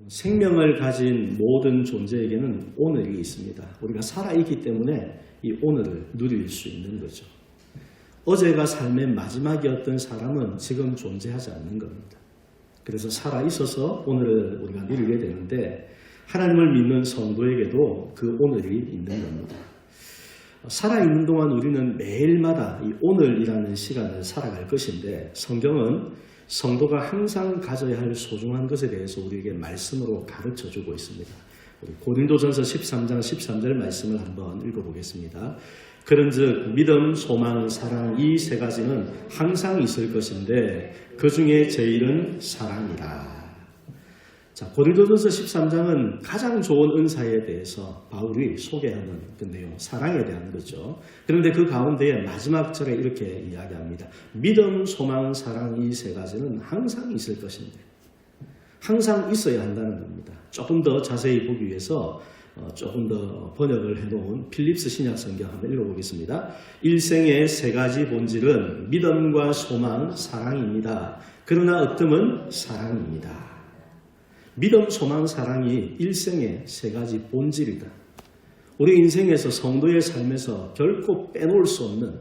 생명을 가진 모든 존재에게는 오늘이 있습니다. 우리가 살아있기 때문에 이 오늘을 누릴 수 있는 거죠. 어제가 삶의 마지막이었던 사람은 지금 존재하지 않는 겁니다. 그래서 살아있어서 오늘을 우리가 누리게 되는데 하나님을 믿는 성도에게도 그 오늘이 있는 겁니다. 살아있는 동안 우리는 매일마다 이 오늘이라는 시간을 살아갈 것인데 성경은 성도가 항상 가져야 할 소중한 것에 대해서 우리에게 말씀으로 가르쳐주고 있습니다. 우리 고린도전서 13장 13절 말씀을 한번 읽어보겠습니다. 그런즉 믿음, 소망, 사랑 이 세 가지는 항상 있을 것인데 그 중에 제일은 사랑이라. 자, 고린도전서 13장은 가장 좋은 은사에 대해서 바울이 소개하는 그 내용, 사랑에 대한 거죠. 그런데 그 가운데에 마지막 절에 이렇게 이야기합니다. 믿음, 소망, 사랑 이 세 가지는 항상 있을 것인데 항상 있어야 한다는 겁니다. 조금 더 자세히 보기 위해서 조금 더 번역을 해놓은 필립스 신약 성경 한번 읽어보겠습니다. 일생의 세 가지 본질은 믿음과 소망, 사랑입니다. 그러나 어뜸은 사랑입니다. 믿음, 소망, 사랑이 일생의 세 가지 본질이다. 우리 인생에서 성도의 삶에서 결코 빼놓을 수 없는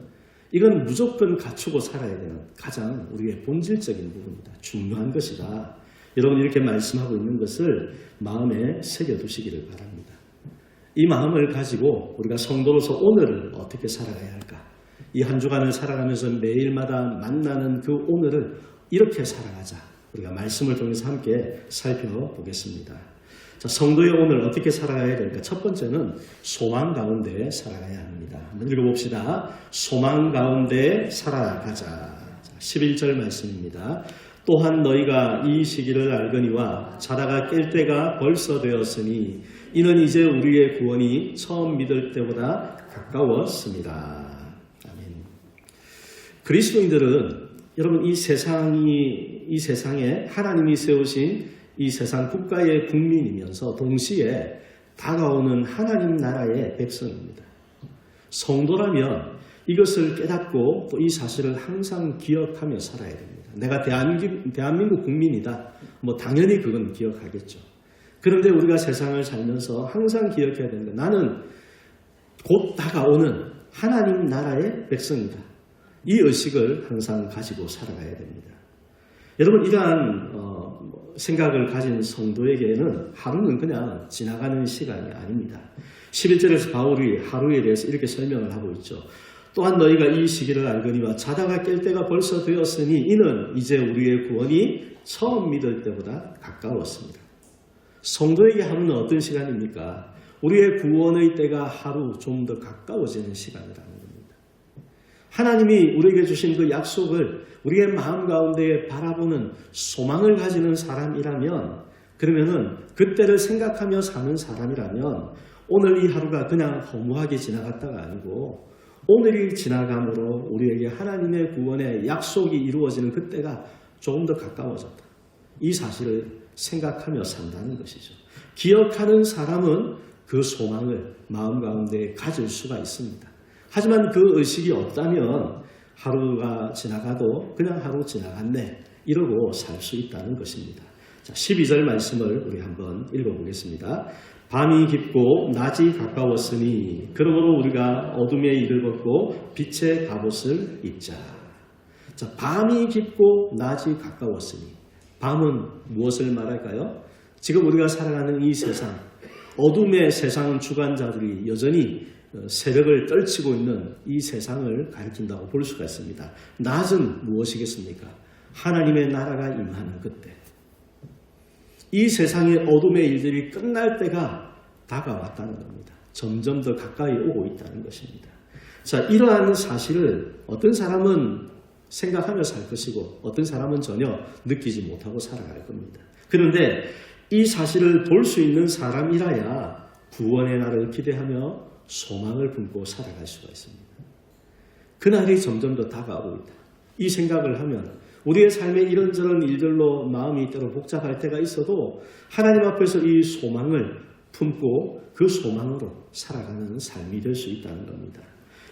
이건 무조건 갖추고 살아야 되는 가장 우리의 본질적인 부분이다. 중요한 것이다. 여러분 이렇게 말씀하고 있는 것을 마음에 새겨두시기를 바랍니다. 이 마음을 가지고 우리가 성도로서 오늘을 어떻게 살아가야 할까? 이 한 주간을 살아가면서 매일마다 만나는 그 오늘을 이렇게 살아가자. 우리가 말씀을 통해서 함께 살펴보겠습니다. 자, 성도의 오늘 어떻게 살아가야 될까? 첫 번째는 소망 가운데 살아가야 합니다. 한번 읽어봅시다. 소망 가운데 살아가자. 자, 11절 말씀입니다. 또한 너희가 이 시기를 알거니와 자다가 깰 때가 벌써 되었으니 이는 이제 우리의 구원이 처음 믿을 때보다 가까웠습니다. 아멘. 그리스도인들은 여러분 이 세상에 하나님이 세우신 이 세상 국가의 국민이면서 동시에 다가오는 하나님 나라의 백성입니다. 성도라면 이것을 깨닫고 또 이 사실을 항상 기억하며 살아야 됩니다. 내가 대한민국 국민이다. 당연히 그건 기억하겠죠. 그런데 우리가 세상을 살면서 항상 기억해야 되는 건 나는 곧 다가오는 하나님 나라의 백성이다. 이 의식을 항상 가지고 살아가야 됩니다. 여러분 이러한 생각을 가진 성도에게는 하루는 그냥 지나가는 시간이 아닙니다. 11절에서 바울이 하루에 대해서 이렇게 설명을 하고 있죠. 또한 너희가 이 시기를 알거니와 자다가 깰 때가 벌써 되었으니 이는 이제 우리의 구원이 처음 믿을 때보다 가까웠습니다. 성도에게 하루는 어떤 시간입니까? 우리의 구원의 때가 하루 좀 더 가까워지는 시간이라는 겁니다. 하나님이 우리에게 주신 그 약속을 우리의 마음 가운데 바라보는 소망을 가지는 사람이라면 그러면은 그때를 생각하며 사는 사람이라면 오늘 이 하루가 그냥 허무하게 지나갔다가 아니고 오늘이 지나감으로 우리에게 하나님의 구원의 약속이 이루어지는 그때가 조금 더 가까워졌다. 이 사실을 생각하며 산다는 것이죠. 기억하는 사람은 그 소망을 마음 가운데 가질 수가 있습니다. 하지만 그 의식이 없다면 하루가 지나가도 그냥 하루 지나갔네 이러고 살 수 있다는 것입니다. 자, 12절 말씀을 우리 한번 읽어보겠습니다. 밤이 깊고 낮이 가까웠으니 그러므로 우리가 어둠의 일을 벗고 빛의 갑옷을 입자. 자, 밤이 깊고 낮이 가까웠으니 밤은 무엇을 말할까요? 지금 우리가 살아가는 이 세상, 어둠의 세상 주관자들이 여전히 세력을 떨치고 있는 이 세상을 가리킨다고 볼 수가 있습니다. 낮은 무엇이겠습니까? 하나님의 나라가 임하는 그때. 이 세상의 어둠의 일들이 끝날 때가 다가왔다는 겁니다. 점점 더 가까이 오고 있다는 것입니다. 자, 이러한 사실을 어떤 사람은 생각하며 살 것이고 어떤 사람은 전혀 느끼지 못하고 살아갈 겁니다. 그런데 이 사실을 볼 수 있는 사람이라야 구원의 날을 기대하며 소망을 품고 살아갈 수가 있습니다. 그날이 점점 더 다가오고 있다. 이 생각을 하면 우리의 삶의 이런저런 일들로 마음이 때로 복잡할 때가 있어도 하나님 앞에서 이 소망을 품고 그 소망으로 살아가는 삶이 될 수 있다는 겁니다.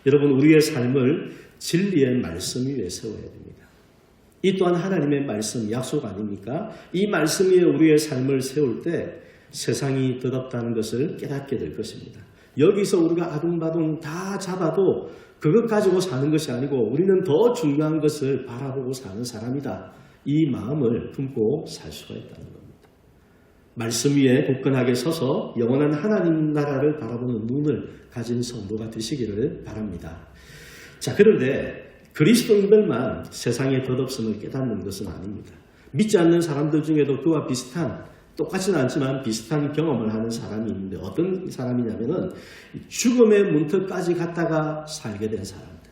여러분 우리의 삶을 진리의 말씀 위에 세워야 됩니다. 이 또한 하나님의 말씀, 약속 아닙니까? 이 말씀 위에 우리의 삶을 세울 때 세상이 덧없다는 것을 깨닫게 될 것입니다. 여기서 우리가 아둥바둥 다 잡아도 그것 가지고 사는 것이 아니고 우리는 더 중요한 것을 바라보고 사는 사람이다. 이 마음을 품고 살 수가 있다는 겁니다. 말씀 위에 굳건하게 서서 영원한 하나님 나라를 바라보는 눈을 가진 성도가 되시기를 바랍니다. 자, 그런데 그리스도인들만 세상의 덧없음을 깨닫는 것은 아닙니다. 믿지 않는 사람들 중에도 그와 비슷한, 똑같지는 않지만 비슷한 경험을 하는 사람이 있는데 어떤 사람이냐면은 죽음의 문턱까지 갔다가 살게 된 사람들.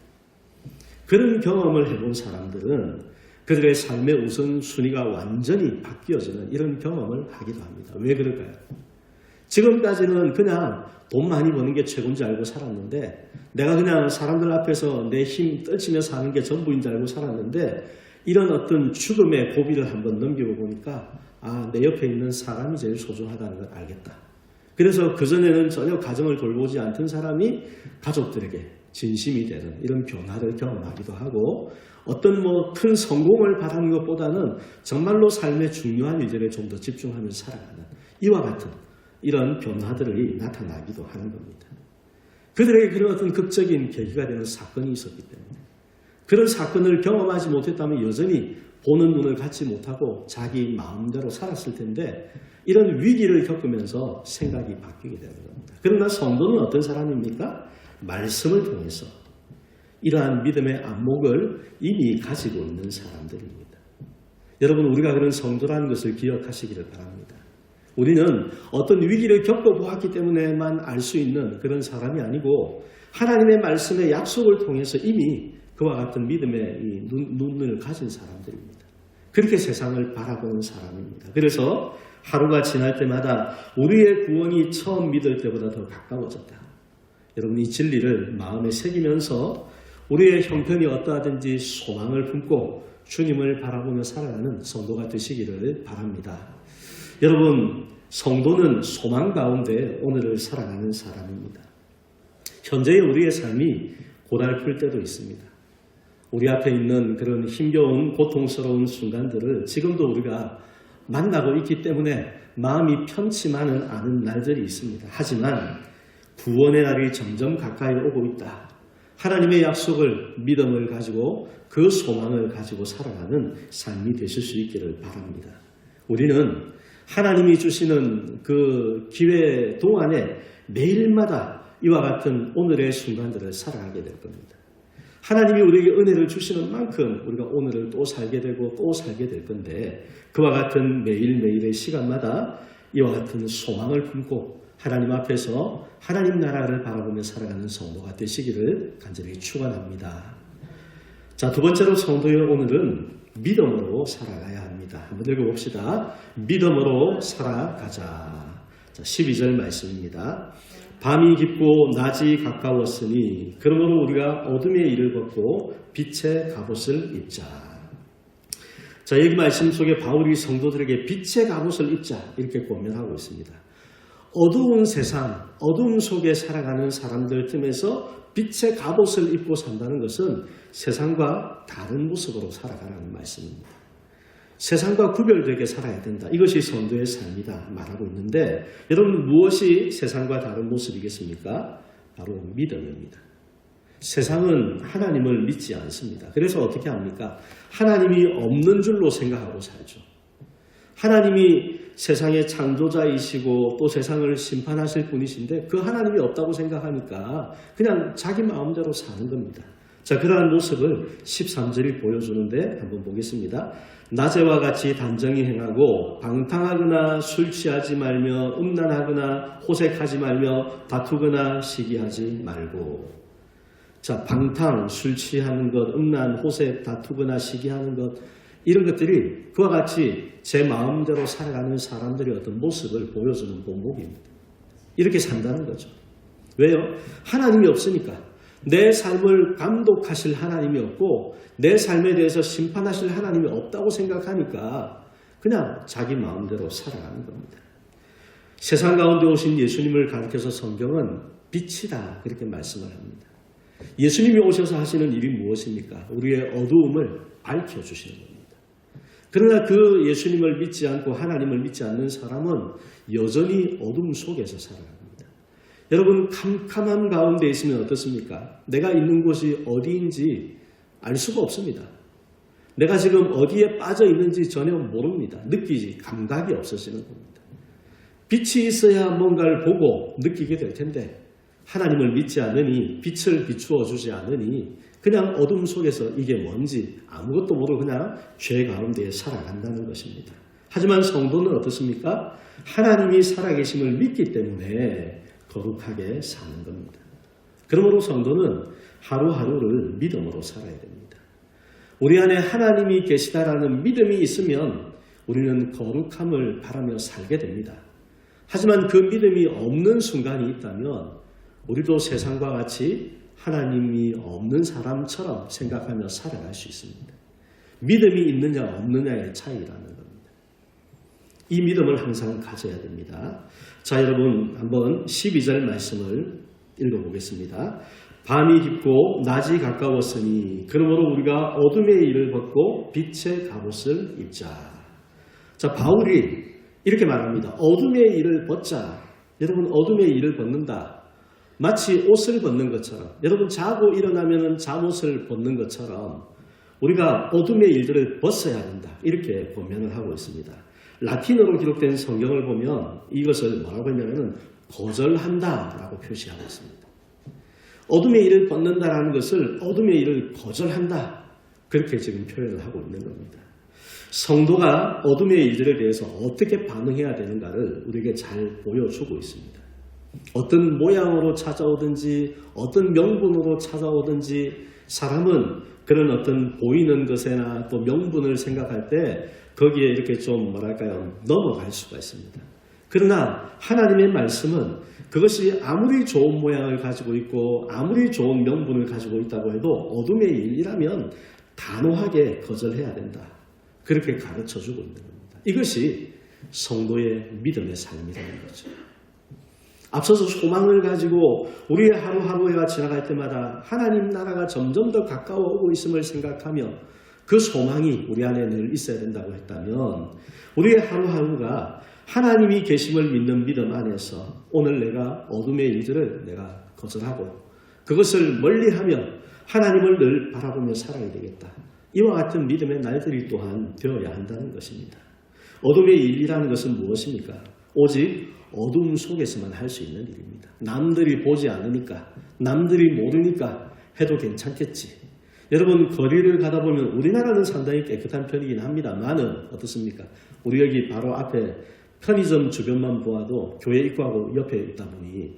그런 경험을 해본 사람들은 그들의 삶의 우선순위가 완전히 바뀌어지는 이런 경험을 하기도 합니다. 왜 그럴까요? 지금까지는 그냥 돈 많이 버는 게 최고인지 알고 살았는데 내가 그냥 사람들 앞에서 내 힘 떨치며 사는 게 전부인 줄 알고 살았는데 이런 어떤 죽음의 고비를 한번 넘겨보니까 내 옆에 있는 사람이 제일 소중하다는 걸 알겠다. 그래서 그전에는 전혀 가정을 돌보지 않던 사람이 가족들에게 진심이 되는 이런 변화를 경험하기도 하고 어떤 큰 성공을 바라는 것보다는 정말로 삶의 중요한 일들에 좀 더 집중하면서 살아가는 이와 같은 이런 변화들이 나타나기도 하는 겁니다. 그들에게 그런 어떤 극적인 계기가 되는 사건이 있었기 때문에 그런 사건을 경험하지 못했다면 여전히 보는 눈을 갖지 못하고 자기 마음대로 살았을 텐데 이런 위기를 겪으면서 생각이 바뀌게 되는 겁니다. 그러나 성도는 어떤 사람입니까? 말씀을 통해서 이러한 믿음의 안목을 이미 가지고 있는 사람들입니다. 여러분, 우리가 그런 성도라는 것을 기억하시기를 바랍니다. 우리는 어떤 위기를 겪어보았기 때문에만 알 수 있는 그런 사람이 아니고 하나님의 말씀의 약속을 통해서 이미 그와 같은 믿음의 눈을 가진 사람들입니다. 그렇게 세상을 바라보는 사람입니다. 그래서 하루가 지날 때마다 우리의 구원이 처음 믿을 때보다 더 가까워졌다. 여러분, 이 진리를 마음에 새기면서 우리의 형편이 어떠하든지 소망을 품고 주님을 바라보며 살아가는 성도가 되시기를 바랍니다. 여러분, 성도는 소망 가운데 오늘을 살아가는 사람입니다. 현재의 우리의 삶이 고달플 때도 있습니다. 우리 앞에 있는 그런 힘겨운 고통스러운 순간들을 지금도 우리가 만나고 있기 때문에 마음이 편치만은 않은 날들이 있습니다. 하지만 구원의 날이 점점 가까이 오고 있다. 하나님의 약속을 믿음을 가지고 그 소망을 가지고 살아가는 삶이 되실 수 있기를 바랍니다. 우리는 하나님이 주시는 그 기회 동안에 매일마다 이와 같은 오늘의 순간들을 살아가게 될 겁니다. 하나님이 우리에게 은혜를 주시는 만큼 우리가 오늘을 또 살게 되고 또 살게 될 건데 그와 같은 매일매일의 시간마다 이와 같은 소망을 품고 하나님 앞에서 하나님 나라를 바라보며 살아가는 성도가 되시기를 간절히 축원합니다. 자, 두 번째로 성도의 오늘은 믿음으로 살아가야 합니다. 한번 읽어봅시다. 믿음으로 살아가자. 자, 12절 말씀입니다. 밤이 깊고 낮이 가까웠으니 그러므로 우리가 어둠의 일을 벗고 빛의 갑옷을 입자. 자, 여기 말씀 속에 바울이 성도들에게 빛의 갑옷을 입자 이렇게 권면하고 있습니다. 어두운 세상, 어둠 속에 살아가는 사람들 틈에서 빛의 갑옷을 입고 산다는 것은 세상과 다른 모습으로 살아가라는 말씀입니다. 세상과 구별되게 살아야 된다. 이것이 성도의 삶이다 말하고 있는데 여러분, 무엇이 세상과 다른 모습이겠습니까? 바로 믿음입니다. 세상은 하나님을 믿지 않습니다. 그래서 어떻게 합니까? 하나님이 없는 줄로 생각하고 살죠. 하나님이 세상의 창조자이시고 또 세상을 심판하실 분이신데 그 하나님이 없다고 생각하니까 그냥 자기 마음대로 사는 겁니다. 자, 그러한 모습을 13절이 보여주는데 한번 보겠습니다. 낮에와 같이 단정히 행하고 방탕하거나 술 취하지 말며 음란하거나 호색하지 말며 다투거나 시기하지 말고. 자, 방탕, 술 취하는 것, 음란, 호색, 다투거나 시기하는 것, 이런 것들이 그와 같이 제 마음대로 살아가는 사람들의 어떤 모습을 보여주는 본보기입니다. 이렇게 산다는 거죠. 왜요? 하나님이 없으니까. 내 삶을 감독하실 하나님이 없고 내 삶에 대해서 심판하실 하나님이 없다고 생각하니까 그냥 자기 마음대로 살아가는 겁니다. 세상 가운데 오신 예수님을 가르쳐서 성경은 빛이다 그렇게 말씀을 합니다. 예수님이 오셔서 하시는 일이 무엇입니까? 우리의 어두움을 밝혀주시는 겁니다. 그러나 그 예수님을 믿지 않고 하나님을 믿지 않는 사람은 여전히 어둠 속에서 살아갑니다. 여러분, 캄캄한 가운데 있으면 어떻습니까? 내가 있는 곳이 어디인지 알 수가 없습니다. 내가 지금 어디에 빠져 있는지 전혀 모릅니다. 느끼지, 감각이 없어지는 겁니다. 빛이 있어야 뭔가를 보고 느끼게 될 텐데 하나님을 믿지 않으니, 빛을 비추어 주지 않으니 그냥 어둠 속에서 이게 뭔지 아무것도 모르고 그냥 죄 가운데 살아간다는 것입니다. 하지만 성도는 어떻습니까? 하나님이 살아계심을 믿기 때문에 거룩하게 사는 겁니다. 그러므로 성도는 하루하루를 믿음으로 살아야 됩니다. 우리 안에 하나님이 계시다라는 믿음이 있으면 우리는 거룩함을 바라며 살게 됩니다. 하지만 그 믿음이 없는 순간이 있다면 우리도 세상과 같이 하나님이 없는 사람처럼 생각하며 살아갈 수 있습니다. 믿음이 있느냐 없느냐의 차이라는 겁니다. 이 믿음을 항상 가져야 됩니다. 자, 여러분 한번 12절 말씀을 읽어보겠습니다. 밤이 깊고 낮이 가까웠으니 그러므로 우리가 어둠의 일을 벗고 빛의 갑옷을 입자. 자, 바울이 이렇게 말합니다. 어둠의 일을 벗자. 여러분, 어둠의 일을 벗는다. 마치 옷을 벗는 것처럼, 여러분 자고 일어나면 잠옷을 벗는 것처럼 우리가 어둠의 일들을 벗어야 한다. 이렇게 권면을 하고 있습니다. 라틴어로 기록된 성경을 보면 이것을 뭐라고 하냐면 거절한다라고 표시하고 있습니다. 어둠의 일을 벗는다라는 것을 어둠의 일을 거절한다. 그렇게 지금 표현을 하고 있는 겁니다. 성도가 어둠의 일들에 대해서 어떻게 반응해야 되는가를 우리에게 잘 보여주고 있습니다. 어떤 모양으로 찾아오든지 어떤 명분으로 찾아오든지 사람은 그런 어떤 보이는 것에나 또 명분을 생각할 때 거기에 이렇게 좀 뭐랄까요, 넘어갈 수가 있습니다. 그러나 하나님의 말씀은 그것이 아무리 좋은 모양을 가지고 있고 아무리 좋은 명분을 가지고 있다고 해도 어둠의 일이라면 단호하게 거절해야 된다. 그렇게 가르쳐주고 있는 겁니다. 이것이 성도의 믿음의 삶이라는 거죠. 앞서서 소망을 가지고 우리의 하루하루가 지나갈 때마다 하나님 나라가 점점 더 가까워오고 있음을 생각하며 그 소망이 우리 안에 늘 있어야 된다고 했다면 우리의 하루하루가 하나님이 계심을 믿는 믿음 안에서 오늘 내가 어둠의 일들을 내가 거절하고 그것을 멀리하며 하나님을 늘 바라보며 살아야 되겠다. 이와 같은 믿음의 날들이 또한 되어야 한다는 것입니다. 어둠의 일이라는 것은 무엇입니까? 오직 어둠 속에서만 할 수 있는 일입니다. 남들이 보지 않으니까, 남들이 모르니까 해도 괜찮겠지. 여러분, 거리를 가다 보면 우리나라는 상당히 깨끗한 편이긴 합니다만은 어떻습니까? 우리 여기 바로 앞에 편의점 주변만 보아도 교회 입구하고 옆에 있다 보니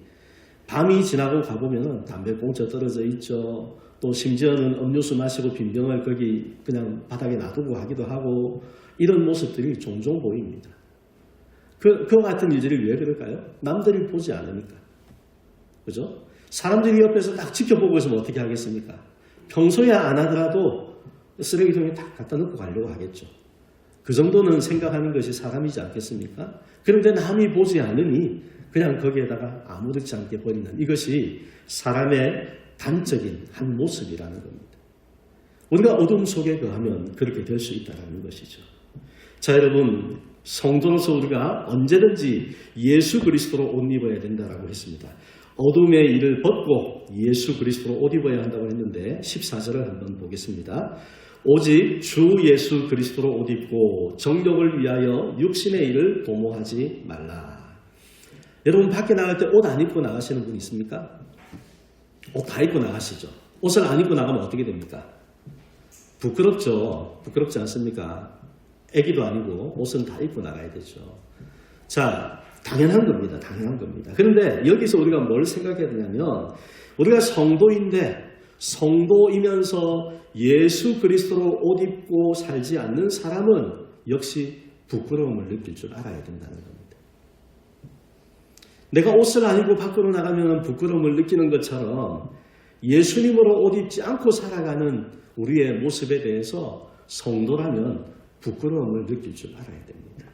밤이 지나고 가보면 담배 봉투 떨어져 있죠. 또 심지어는 음료수 마시고 빈병을 거기 그냥 바닥에 놔두고 하기도 하고 이런 모습들이 종종 보입니다. 그와 같은 일들이 왜 그럴까요? 남들이 보지 않으니까. 그죠? 사람들이 옆에서 딱 지켜보고 있으면 어떻게 하겠습니까? 평소에 안 하더라도 쓰레기통에 딱 갖다 놓고 가려고 하겠죠. 그 정도는 생각하는 것이 사람이지 않겠습니까? 그런데 남이 보지 않으니 그냥 거기에다가 아무렇지 않게 버리는 이것이 사람의 단적인 한 모습이라는 겁니다. 우리가 어둠 속에 거하면 그렇게 될 수 있다는 것이죠. 자, 여러분, 성도로서 우리가 언제든지 예수 그리스도로 옷 입어야 된다라고 했습니다. 어둠의 일을 벗고 예수 그리스도로 옷 입어야 한다고 했는데 14절을 한번 보겠습니다. 오직 주 예수 그리스도로 옷 입고 정욕을 위하여 육신의 일을 도모하지 말라. 여러분, 밖에 나갈 때 옷 안 입고 나가시는 분 있습니까? 옷 다 입고 나가시죠. 옷을 안 입고 나가면 어떻게 됩니까? 부끄럽죠. 부끄럽지 않습니까? 애기도 아니고 옷은 다 입고 나가야 되죠. 자, 당연한 겁니다. 당연한 겁니다. 그런데 여기서 우리가 뭘 생각해야 되냐면 우리가 성도인데 성도이면서 예수 그리스도로 옷 입고 살지 않는 사람은 역시 부끄러움을 느낄 줄 알아야 된다는 겁니다. 내가 옷을 안 입고 밖으로 나가면 부끄러움을 느끼는 것처럼 예수님으로 옷 입지 않고 살아가는 우리의 모습에 대해서 성도라면 부끄러움을 느낄 줄 알아야 됩니다.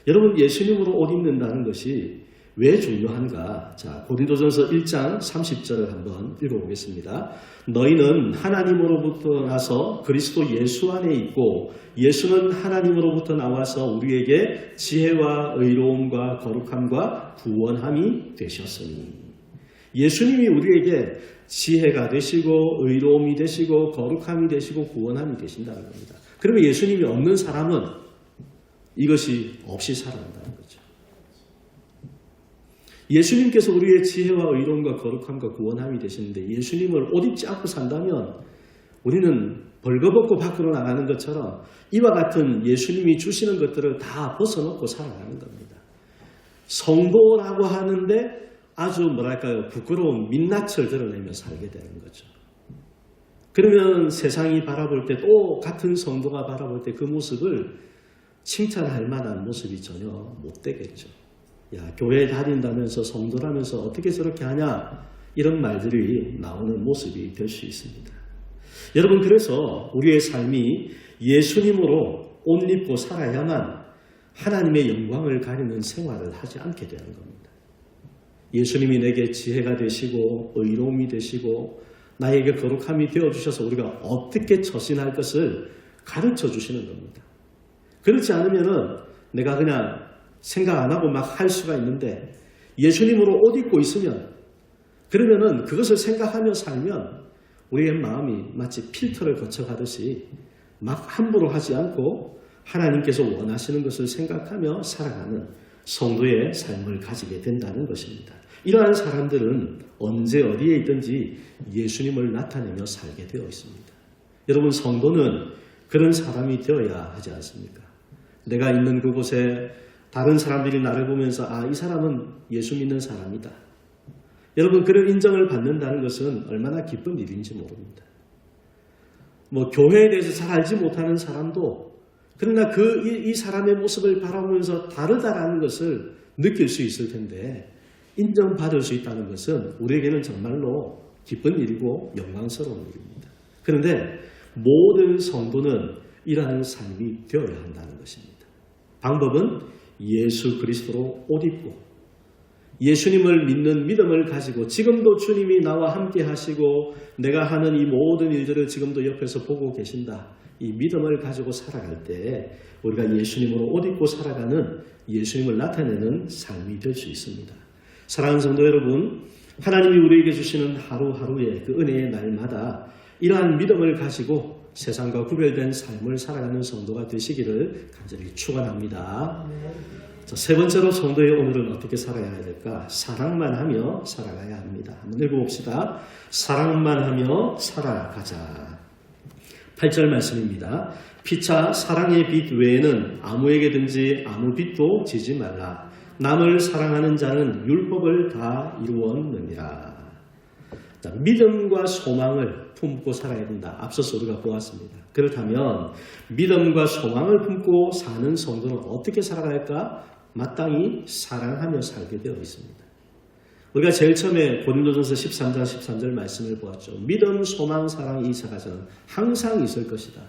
여러분, 예수님으로 옷 입는다는 것이 왜 중요한가? 자, 고린도전서 1장 30절을 한번 읽어보겠습니다. 너희는 하나님으로부터 나서 그리스도 예수 안에 있고 예수는 하나님으로부터 나와서 우리에게 지혜와 의로움과 거룩함과 구원함이 되셨으니 예수님이 우리에게 지혜가 되시고 의로움이 되시고 거룩함이 되시고 구원함이 되신다는 겁니다. 그러면 예수님이 없는 사람은 이것이 없이 살아간다는 거죠. 예수님께서 우리의 지혜와 의로움과 거룩함과 구원함이 되시는데 예수님을 옷 입지 않고 산다면 우리는 벌거벗고 밖으로 나가는 것처럼 이와 같은 예수님이 주시는 것들을 다 벗어놓고 살아가는 겁니다. 성도라고 하는데 아주 뭐랄까요, 부끄러운 민낯을 드러내며 살게 되는 거죠. 그러면 세상이 바라볼 때 또 같은 성도가 바라볼 때 그 모습을 칭찬할 만한 모습이 전혀 못 되겠죠. 야, 교회 다닌다면서 성도라면서 어떻게 저렇게 하냐, 이런 말들이 나오는 모습이 될 수 있습니다. 여러분, 그래서 우리의 삶이 예수님으로 옷 입고 살아야만 하나님의 영광을 가리는 생활을 하지 않게 되는 겁니다. 예수님이 내게 지혜가 되시고 의로움이 되시고 나에게 거룩함이 되어주셔서 우리가 어떻게 처신할 것을 가르쳐 주시는 겁니다. 그렇지 않으면은 내가 그냥 생각 안 하고 막 할 수가 있는데 예수님으로 옷 입고 있으면 그러면은 그것을 생각하며 살면 우리의 마음이 마치 필터를 거쳐가듯이 막 함부로 하지 않고 하나님께서 원하시는 것을 생각하며 살아가는 성도의 삶을 가지게 된다는 것입니다. 이러한 사람들은 언제 어디에 있든지 예수님을 나타내며 살게 되어 있습니다. 여러분, 성도는 그런 사람이 되어야 하지 않습니까? 내가 있는 그곳에 다른 사람들이 나를 보면서 아, 이 사람은 예수 믿는 사람이다. 여러분, 그런 인정을 받는다는 것은 얼마나 기쁜 일인지 모릅니다. 교회에 대해서 잘 알지 못하는 사람도 그러나 이 사람의 모습을 바라보면서 다르다라는 것을 느낄 수 있을 텐데 인정받을 수 있다는 것은 우리에게는 정말로 기쁜 일이고 영광스러운 일입니다. 그런데 모든 성도는 이러한 삶이 되어야 한다는 것입니다. 방법은 예수 그리스도로 옷 입고 예수님을 믿는 믿음을 가지고 지금도 주님이 나와 함께 하시고 내가 하는 이 모든 일들을 지금도 옆에서 보고 계신다. 이 믿음을 가지고 살아갈 때 우리가 예수님으로 옷 입고 살아가는 예수님을 나타내는 삶이 될 수 있습니다. 사랑하는 성도 여러분, 하나님이 우리에게 주시는 하루하루의 그 은혜의 날마다 이러한 믿음을 가지고 세상과 구별된 삶을 살아가는 성도가 되시기를 간절히 축원합니다. 자, 세 번째로 성도의 오늘은 어떻게 살아야 될까? 사랑만 하며 살아가야 합니다. 한번 읽어봅시다. 사랑만 하며 살아가자. 8절 말씀입니다. 피차 사랑의 빛 외에는 아무에게든지 아무 빛도 지지 말라. 남을 사랑하는 자는 율법을 다 이루었느니라. 자, 믿음과 소망을 품고 살아야 된다. 앞서서 우리가 보았습니다. 그렇다면 믿음과 소망을 품고 사는 성도는 어떻게 살아갈까? 마땅히 사랑하며 살게 되어 있습니다. 우리가 제일 처음에 고린도전서 13장 13절 말씀을 보았죠. 믿음, 소망, 사랑 이 세 가지는 항상 있을 것이다.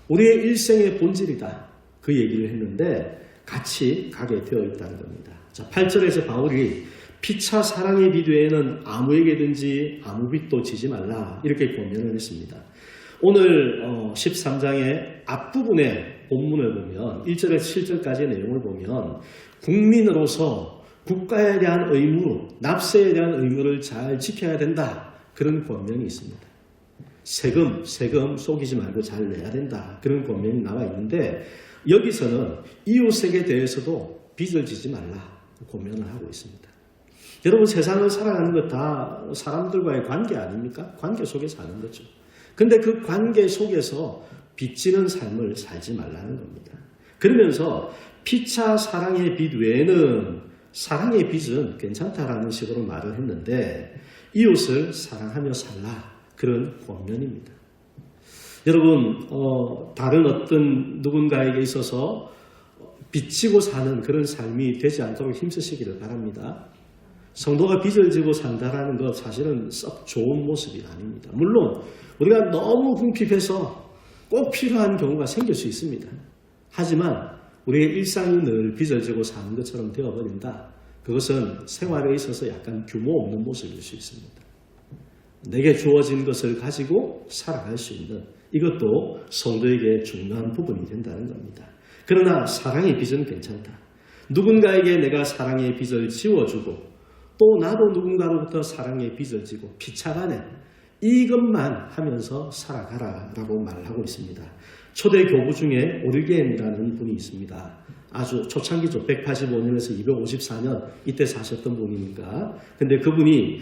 우리의 일생의 본질이다. 그 얘기를 했는데 같이 가게 되어 있다는 겁니다. 자, 8절에서 바울이 피차 사랑의 빛 외에는 아무에게든지 아무 빛도 지지 말라 이렇게 권면을 했습니다. 오늘 13장의 앞부분의 본문을 보면 1절에서 7절까지의 내용을 보면 국민으로서 국가에 대한 의무, 납세에 대한 의무를 잘 지켜야 된다. 그런 권면이 있습니다. 세금 속이지 말고 잘 내야 된다. 그런 권면이 나와 있는데 여기서는 이웃에게 대해서도 빚을 지지 말라 권면을 하고 있습니다. 여러분, 세상을 살아가는 것 다 사람들과의 관계 아닙니까? 관계 속에 사는 거죠. 근데 그 관계 속에서 빚지는 삶을 살지 말라는 겁니다. 그러면서 피차 사랑의 빛 외에는 사랑의 빚은 괜찮다라는 식으로 말을 했는데 이웃을 사랑하며 살라 그런 권면입니다. 여러분, 다른 어떤 누군가에게 있어서 빚지고 사는 그런 삶이 되지 않도록 힘쓰시기를 바랍니다. 성도가 빚을 지고 산다라는 것 사실은 썩 좋은 모습이 아닙니다. 물론 우리가 너무 궁핍해서 꼭 필요한 경우가 생길 수 있습니다. 하지만 우리의 일상이 늘 빚을 지고 사는 것처럼 되어버린다. 그것은 생활에 있어서 약간 규모 없는 모습일 수 있습니다. 내게 주어진 것을 가지고 살아갈 수 있는 이것도 성도에게 중요한 부분이 된다는 겁니다. 그러나 사랑의 빚은 괜찮다. 누군가에게 내가 사랑의 빚을 지워주고 또 나도 누군가로부터 사랑의 빚을 지고 피차간에 이것만 하면서 살아가라라고 말하고 있습니다. 초대 교부 중에 오르겐이라는 분이 있습니다. 아주 초창기죠. 185년에서 254년 이때 사셨던 분이니까. 근데 그분이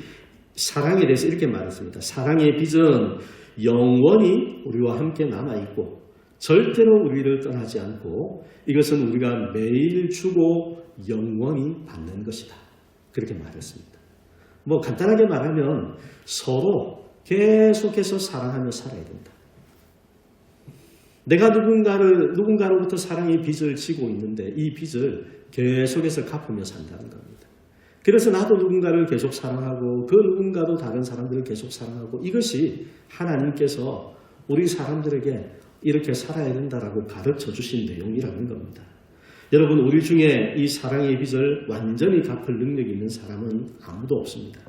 사랑에 대해서 이렇게 말했습니다. 사랑의 빚은 영원히 우리와 함께 남아있고 절대로 우리를 떠나지 않고 이것은 우리가 매일 주고 영원히 받는 것이다. 그렇게 말했습니다. 뭐 간단하게 말하면 서로 계속해서 사랑하며 살아야 된다. 내가 누군가로부터 사랑의 빚을 지고 있는데 이 빚을 계속해서 갚으며 산다는 겁니다. 그래서 나도 누군가를 계속 사랑하고 그 누군가도 다른 사람들을 계속 사랑하고 이것이 하나님께서 우리 사람들에게 이렇게 살아야 된다라고 가르쳐 주신 내용이라는 겁니다. 여러분, 우리 중에 이 사랑의 빚을 완전히 갚을 능력이 있는 사람은 아무도 없습니다.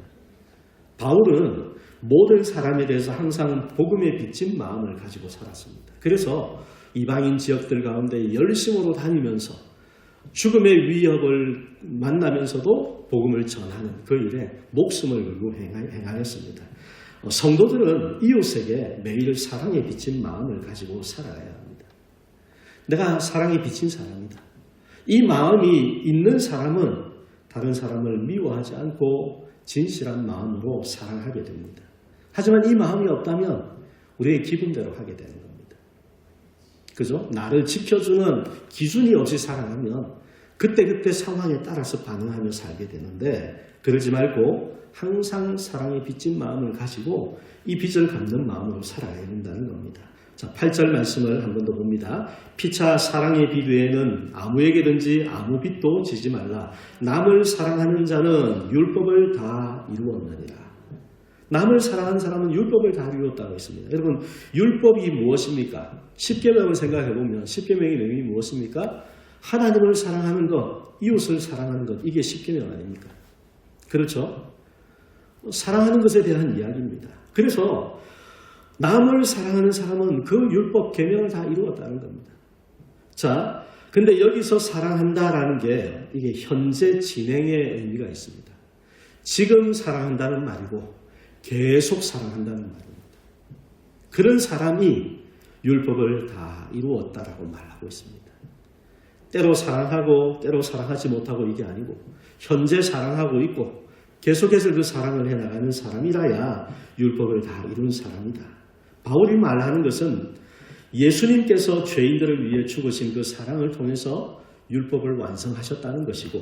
바울은 모든 사람에 대해서 항상 복음에 빚진 마음을 가지고 살았습니다. 그래서 이방인 지역들 가운데 열심으로 다니면서 죽음의 위협을 만나면서도 복음을 전하는 그 일에 목숨을 걸고 행하였습니다. 성도들은 이웃에게 매일 사랑에 비친 마음을 가지고 살아야 합니다. 내가 사랑에 비친 사람이다. 이 마음이 있는 사람은 다른 사람을 미워하지 않고 진실한 마음으로 사랑하게 됩니다. 하지만 이 마음이 없다면 우리의 기분대로 하게 되는 겁니다. 그죠? 나를 지켜주는 기준이 없이 살아가면 그때그때 상황에 따라서 반응하며 살게 되는데 그러지 말고 항상 사랑에 빚진 마음을 가지고 이 빚을 갚는 마음으로 살아야 된다는 겁니다. 자, 8절 말씀을 한 번 더 봅니다. 피차 사랑의 빚 외에는 아무에게든지 아무 빚도 지지 말라. 남을 사랑하는 자는 율법을 다 이루었느니라. 남을 사랑하는 사람은 율법을 다 이루었다고 했습니다. 여러분, 율법이 무엇입니까? 십계명을 생각해 보면 십계명의 내용이 무엇입니까? 하나님을 사랑하는 것, 이웃을 사랑하는 것, 이게 십계명 아닙니까? 그렇죠? 사랑하는 것에 대한 이야기입니다. 그래서 남을 사랑하는 사람은 그 율법 계명을 다 이루었다는 겁니다. 자, 근데 여기서 사랑한다라는 게 이게 현재 진행의 의미가 있습니다. 지금 사랑한다는 말이고 계속 사랑한다는 말입니다. 그런 사람이 율법을 다 이루었다라고 말하고 있습니다. 때로 사랑하고 때로 사랑하지 못하고 이게 아니고 현재 사랑하고 있고 계속해서 그 사랑을 해나가는 사람이라야 율법을 다 이룬 사람이다. 바울이 말하는 것은 예수님께서 죄인들을 위해 죽으신 그 사랑을 통해서 율법을 완성하셨다는 것이고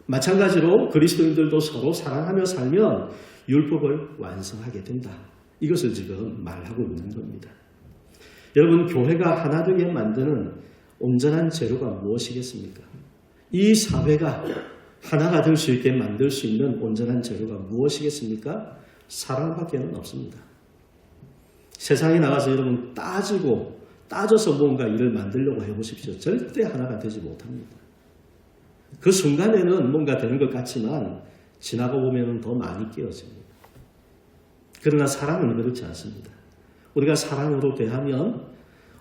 마찬가지로 그리스도인들도 서로 사랑하며 살면 율법을 완성하게 된다. 이것을 지금 말하고 있는 겁니다. 여러분, 교회가 하나 되게 만드는 온전한 재료가 무엇이겠습니까? 이 사회가 하나가 될 수 있게 만들 수 있는 온전한 재료가 무엇이겠습니까? 사랑밖에는 없습니다. 세상에 나가서 여러분 따져서 뭔가 일을 만들려고 해보십시오. 절대 하나가 되지 못합니다. 그 순간에는 뭔가 되는 것 같지만 지나고 보면 더 많이 깨어집니다. 그러나 사랑은 그렇지 않습니다. 우리가 사랑으로 대하면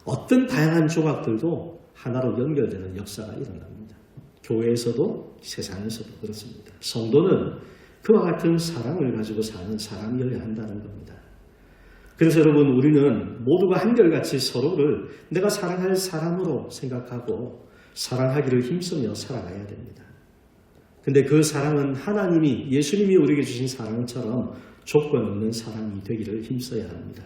어떤 다양한 조각들도 하나로 연결되는 역사가 일어납니다. 교회에서도 세상에서도 그렇습니다. 성도는 그와 같은 사랑을 가지고 사는 사람이어야 한다는 겁니다. 그래서 여러분, 우리는 모두가 한결같이 서로를 내가 사랑할 사람으로 생각하고 사랑하기를 힘쓰며 살아가야 됩니다. 근데 그 사랑은 하나님이, 예수님이 우리에게 주신 사랑처럼 조건 없는 사랑이 되기를 힘써야 합니다.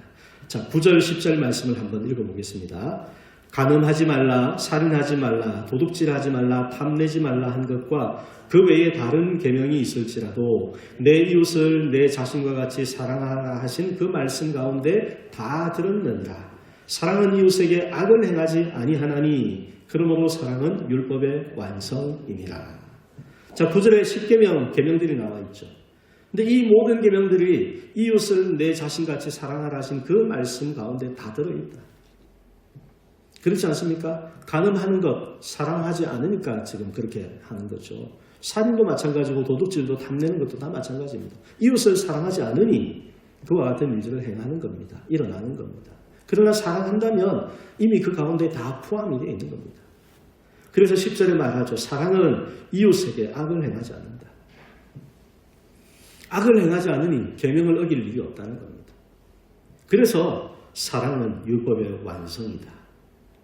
자, 9절, 10절 말씀을 한번 읽어보겠습니다. 간음하지 말라, 살인하지 말라, 도둑질하지 말라, 탐내지 말라 한 것과 그 외에 다른 계명이 있을지라도 내 이웃을 내 자신과 같이 사랑하라 하신 그 말씀 가운데 다 들었느니라. 사랑은 이웃에게 악을 행하지 아니하나니 그러므로 사랑은 율법의 완성이니라. 자, 9절에 10계명, 계명들이 나와 있죠. 근데 이 모든 계명들이 이웃을 내 자신같이 사랑하라 하신 그 말씀 가운데 다 들어있다. 그렇지 않습니까? 간음하는 것 사랑하지 않으니까 지금 그렇게 하는 거죠. 살인도 마찬가지고 도둑질도 탐내는 것도 다 마찬가지입니다. 이웃을 사랑하지 않으니 그와 같은 일들을 행하는 겁니다. 일어나는 겁니다. 그러나 사랑한다면 이미 그 가운데 다 포함이 되어 있는 겁니다. 그래서 10절에 말하죠. 사랑은 이웃에게 악을 행하지 않는다. 악을 행하지 않으니 계명을 어길 일이 없다는 겁니다. 그래서 사랑은 율법의 완성이다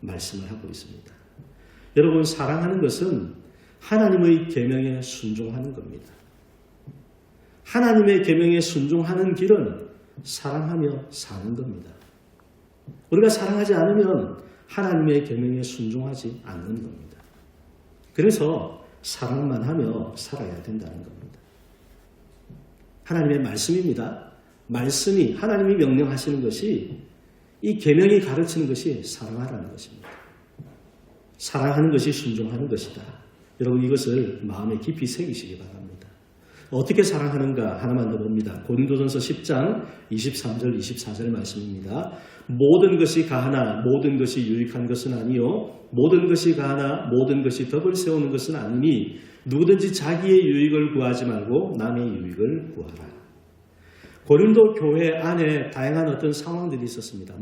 말씀을 하고 있습니다. 여러분, 사랑하는 것은 하나님의 계명에 순종하는 겁니다. 하나님의 계명에 순종하는 길은 사랑하며 사는 겁니다. 우리가 사랑하지 않으면 하나님의 계명에 순종하지 않는 겁니다. 그래서 사랑만 하며 살아야 된다는 겁니다. 하나님의 말씀입니다. 말씀이 하나님이 명령하시는 것이 이 계명이 가르치는 것이 사랑하라는 것입니다. 사랑하는 것이 순종하는 것이다. 여러분, 이것을 마음에 깊이 새기시기 바랍니다. 어떻게 사랑하는가 하나만 더 봅니다. 고린도전서 10장 23절 24절 말씀입니다. 모든 것이 가하나 모든 것이 유익한 것은 아니요 모든 것이 가하나 모든 것이 덕을 세우는 것은 아니니 누구든지 자기의 유익을 구하지 말고 남의 유익을 구하라. 고린도 교회 안에 다양한 어떤 상황들이 있었습니다.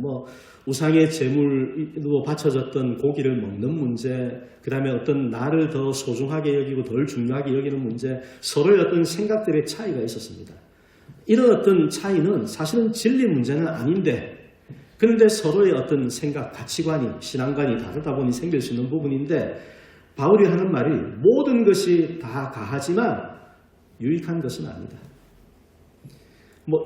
우상의 제물로 바쳐졌던 고기를 먹는 문제, 그 다음에 어떤 나를 더 소중하게 여기고 덜 중요하게 여기는 문제, 서로의 어떤 생각들의 차이가 있었습니다. 이런 어떤 차이는 사실은 진리 문제는 아닌데, 그런데 서로의 어떤 생각, 가치관이, 신앙관이 다르다 보니 생길 수 있는 부분인데, 바울이 하는 말이 모든 것이 다 가하지만 유익한 것은 아니다.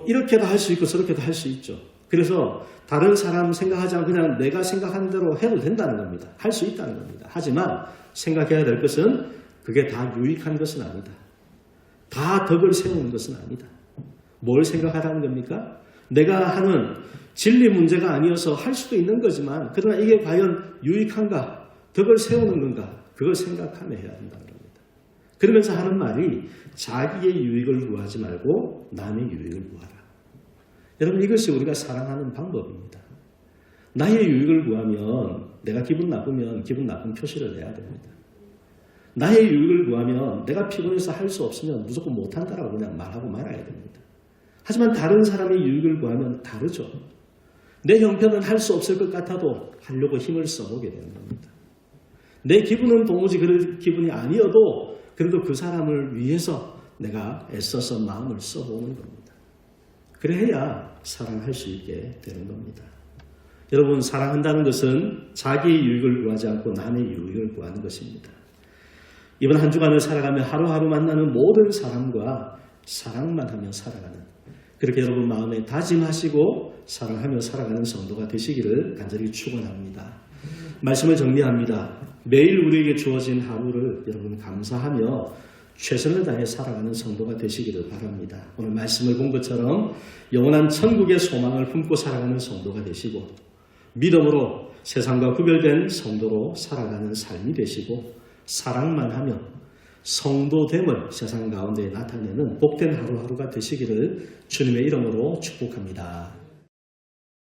이렇게도 할 수 있고 저렇게도 할 수 있죠. 그래서 다른 사람 생각하지 않고 그냥 내가 생각하는 대로 해도 된다는 겁니다. 할 수 있다는 겁니다. 하지만 생각해야 될 것은 그게 다 유익한 것은 아니다. 다 덕을 세우는 것은 아니다. 뭘 생각하라는 겁니까? 내가 하는 진리 문제가 아니어서 할 수도 있는 거지만 그러나 이게 과연 유익한가? 덕을 세우는 건가? 그걸 생각하며 해야 된다는 겁니다. 그러면서 하는 말이 자기의 유익을 구하지 말고 남의 유익을 구하라. 여러분, 이것이 우리가 사랑하는 방법입니다. 나의 유익을 구하면 내가 기분 나쁘면 기분 나쁜 표시를 내야 됩니다. 나의 유익을 구하면 내가 피곤해서 할 수 없으면 무조건 못한다라고 그냥 말하고 말아야 됩니다. 하지만 다른 사람의 유익을 구하면 다르죠. 내 형편은 할 수 없을 것 같아도 하려고 힘을 써보게 되는 겁니다. 내 기분은 도무지 그럴 기분이 아니어도 그래도 그 사람을 위해서 내가 애써서 마음을 써보는 겁니다. 그래야 사랑할 수 있게 되는 겁니다. 여러분, 사랑한다는 것은 자기의 유익을 구하지 않고 남의 유익을 구하는 것입니다. 이번 한 주간을 살아가며 하루하루 만나는 모든 사람과 사랑만 하며 살아가는, 그렇게 여러분 마음에 다짐하시고 사랑하며 살아가는 성도가 되시기를 간절히 축원합니다. 말씀을 정리합니다. 매일 우리에게 주어진 하루를 여러분 감사하며 최선을 다해 살아가는 성도가 되시기를 바랍니다. 오늘 말씀을 본 것처럼 영원한 천국의 소망을 품고 살아가는 성도가 되시고 믿음으로 세상과 구별된 성도로 살아가는 삶이 되시고 사랑만 하며 성도됨을 세상 가운데 나타내는 복된 하루하루가 되시기를 주님의 이름으로 축복합니다.